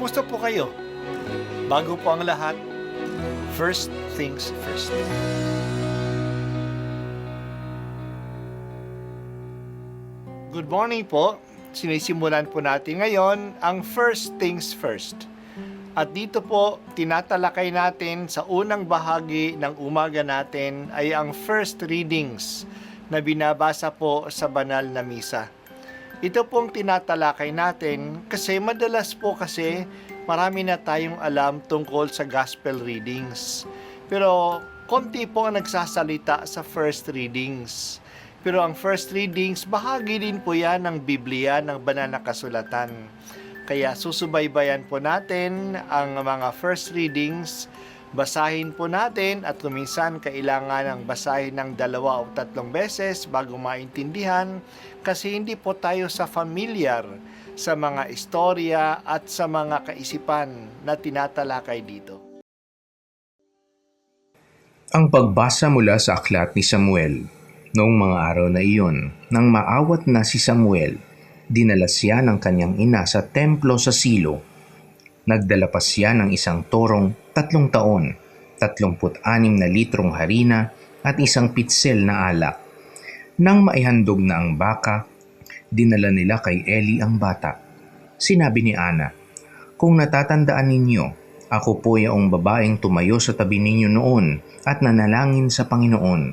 Kumusta po kayo? Bago po ang lahat, first things first. Good morning po. Sinisimulan po natin ngayon ang first things first. At dito po, tinatalakay natin sa unang bahagi ng umaga natin ay ang first readings na binabasa po sa banal na misa. Ito pong tinatalakay natin kasi madalas po kasi marami na tayong alam tungkol sa gospel readings. Pero konti po ang nagsasalita sa first readings. Pero ang first readings, bahagi din po yan ng Biblia, ng banal na kasulatan. Kaya susubaybayan po natin ang mga first readings, basahin po natin at kuminsan kailangan ng basahin ng 2 o 3 beses bago maintindihan kasi hindi po tayo sa familiar sa mga istorya at sa mga kaisipan na tinatalakay dito. Ang pagbasa mula sa aklat ni Samuel. Noong mga araw na iyon, nang maawat na si Samuel, dinala siya ng kanyang ina sa templo sa Silo. Nagdala pa siya ng isang torong 3 taon, 36 na litrong harina at isang pitsel na alak. Nang maihandog na ang baka, dinala nila kay Eli ang bata. Sinabi ni Ana, "Kung natatandaan ninyo, ako po yaong babaeng tumayo sa tabi ninyo noon at nanalangin sa Panginoon.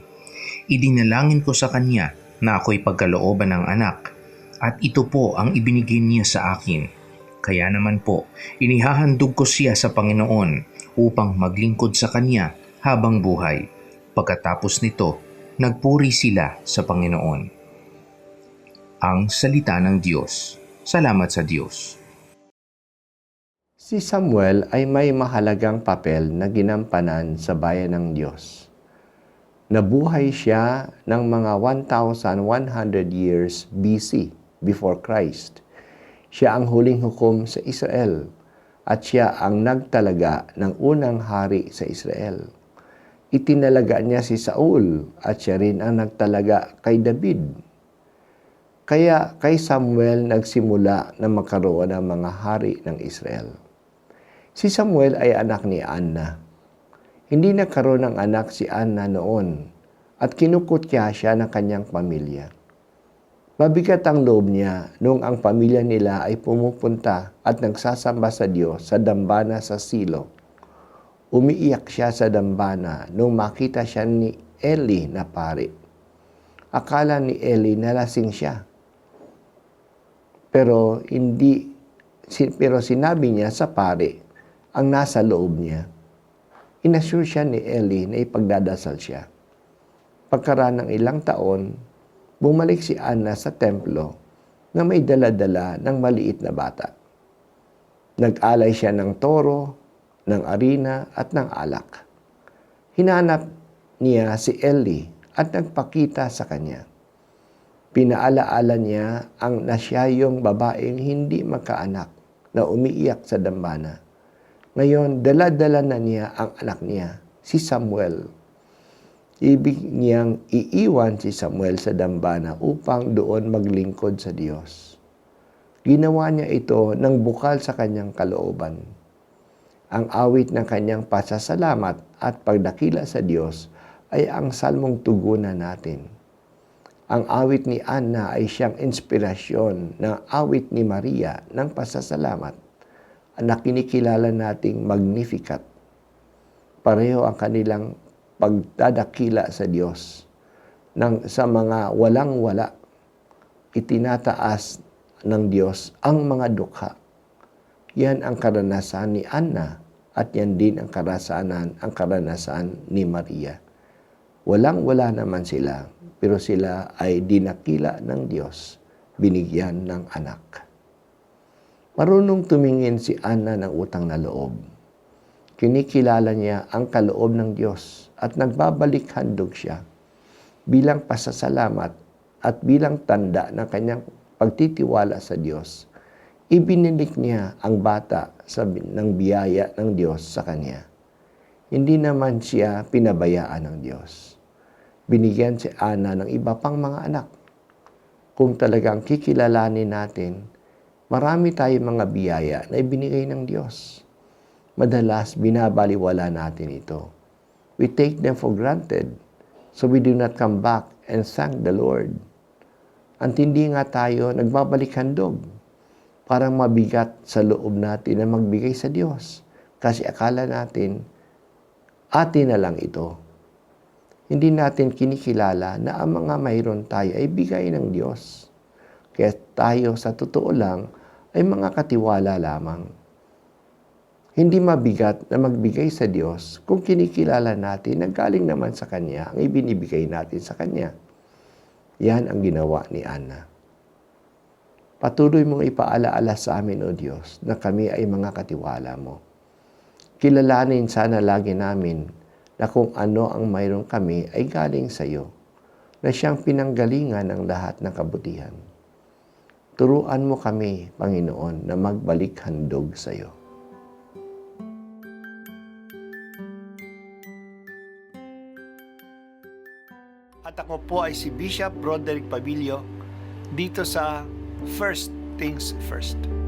Idinalangin ko sa kanya na ako'y pagkalooban ng anak at ito po ang ibinigay niya sa akin. Kaya naman po, inihahandog ko siya sa Panginoon upang maglingkod sa kanya habang buhay." Pagkatapos nito, nagpuri sila sa Panginoon. Ang salita ng Diyos. Salamat sa Diyos. Si Samuel ay may mahalagang papel na ginampanan sa bayan ng Diyos. Nabuhay siya ng mga 1,100 years BC, before Christ. Siya ang huling hukom sa Israel at siya ang nagtalaga ng unang hari sa Israel. Itinalaga niya si Saul at siya rin ang nagtalaga kay David. Kaya kay Samuel nagsimula na magkaroon ng mga hari ng Israel. Si Samuel ay anak ni Anna. Hindi nagkaroon ng anak si Anna noon at kinukutya siya ng kanyang pamilya. Mabigat ang loob niya noong ang pamilya nila ay pumupunta at nagsasamba sa Diyos sa dambana sa Silo. Umiiyak siya sa dambana nung makita siya ni Eli na pari. Akala ni Eli na lasing siya. Pero sinabi niya sa pari ang nasa loob niya. Inassure siya ni Eli na ipagdadasal siya. Pagkaraan ng ilang taon, bumalik si Anna sa templo na may dala-dala ng maliit na bata. Nag-alay siya ng toro, ng harina at ng alak. Hinanap niya si Eli at nagpakita sa kanya. Pinaalaala niya ang nasyayong babaeng hindi magkaanak na umiiyak sa dambana. Ngayon, dala-dala na niya ang anak niya, si Samuel. Ibig niyang iiwan si Samuel sa dambana upang doon maglingkod sa Diyos. Ginawa niya ito nang bukal sa kanyang kalooban. Ang awit ng kanyang pasasalamat at pagdakila sa Diyos ay ang salmong tugunan natin. Ang awit ni Anna ay siyang inspirasyon ng awit ni Maria ng pasasalamat na kinikilala nating Magnificat. Pareho ang kanilang pagdadakila sa Diyos. Sa mga walang-wala, itinataas ng Diyos ang mga dukha. Yan ang karanasan ni Anna at yan din ang karanasan ni Maria. Walang-wala naman sila, pero sila ay dinakila ng Diyos, binigyan ng anak. Marunong tumingin si Anna ng utang na loob. Kinikilala niya ang kaloob ng Diyos at nagbabalik handog siya bilang pasasalamat at bilang tanda ng kanyang pagtitiwala sa Diyos. Ibinilik niya ang bata ng biyaya ng Diyos sa kanya. Hindi naman siya pinabayaan ng Diyos. Binigyan si Anna ng iba pang mga anak. Kung talagang kikilalanin natin Marami tayong mga biyaya na ibinigay ng Diyos. Madalas, binabaliwala natin ito. We take them for granted, so we do not come back and thank the Lord. At hindi nga tayo nagbabalik handog. Parang mabigat sa loob natin na magbigay sa Diyos. Kasi akala natin, atin na lang ito. Hindi natin kinikilala na ang mga mayroon tayo ay bigay ng Diyos. Kaya tayo sa totoo lang ay mga katiwala lamang. Hindi mabigat na magbigay sa Diyos kung kinikilala natin na galing naman sa Kanya ang ibinibigay natin sa Kanya. Yan ang ginawa ni Anna. Patuloy mong ipaalaala sa amin, O Diyos, na kami ay mga katiwala mo. Kilalanin sana lagi namin na kung ano ang mayroon kami ay galing sa iyo, na siyang pinanggalingan ng lahat ng kabutihan. Turuan mo kami, Panginoon, na magbalik handog sa iyo. At ako po ay si Bishop Broderick Pabilio dito sa First Things First.